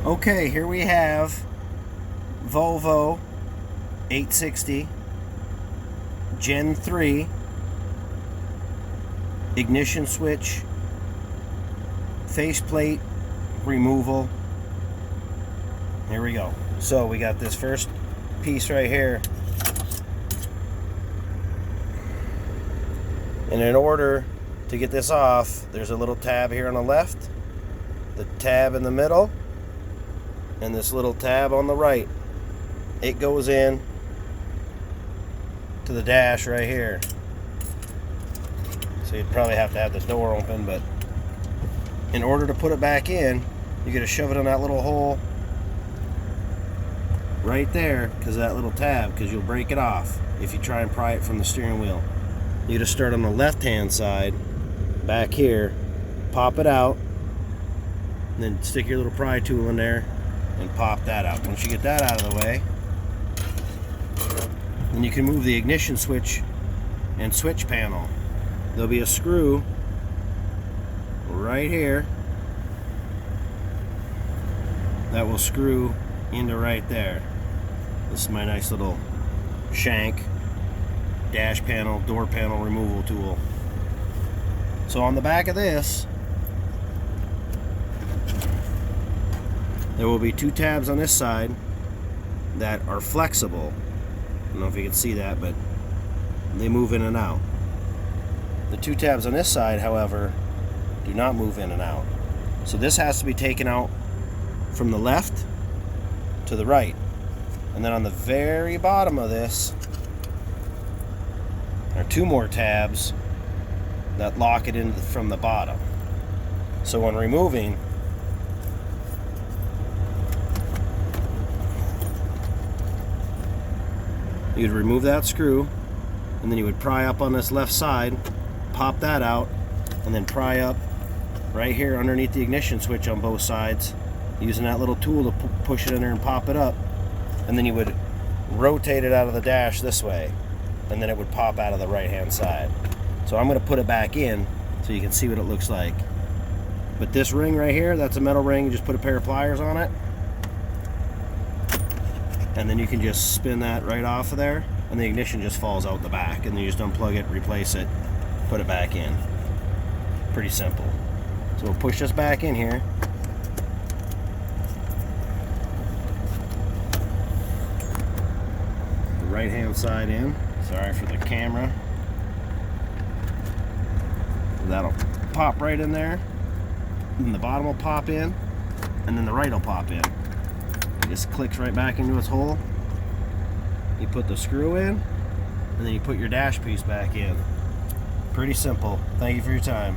Okay, here we have Volvo 860 Gen 3 ignition switch faceplate removal. Here we go. So we got this first piece right here, and in order to get this off, there's a little tab here on the left, the tab in the middle, and this little tab on the right. It goes in to the dash right here. So you'd probably have to have this door open, but in order to put it back in, you gotta shove it in that little hole right there because of that little tab, because you'll break it off if you try and pry it from the steering wheel. You gotta start on the left hand side back here, pop it out, and then stick your little pry tool in there and pop that out. Once you get that out of the way, then you can move the ignition switch and switch panel. There'll be a screw right here that will screw into right there. This is my nice little shank dash panel, door panel removal tool. So on the back of this, there will be two tabs on this side that are flexible. I don't know if you can see that, but they move in and out. The two tabs on this side, however, do not move in and out. So this has to be taken out from the left to the right. And then on the very bottom of this are two more tabs that lock it in from the bottom. So when removing, you'd remove that screw, and then you would pry up on this left side, pop that out, and then pry up right here underneath the ignition switch on both sides, using that little tool to push it in there and pop it up. And then you would rotate it out of the dash this way, and then it would pop out of the right hand side. So I'm going to put it back in so you can see what it looks like. But this ring right here, that's a metal ring. You just put a pair of pliers on it, and then you can just spin that right off of there, and the ignition just falls out the back, and then you just unplug it, replace it, put it back in. Pretty simple. So we'll push this back in here. The right hand side in. Sorry for the camera. That'll pop right in there. And the bottom will pop in, and then the right will pop in. It just clicks right back into its hole. You put the screw in, and then you put your dash piece back in. Pretty simple. Thank you for your time.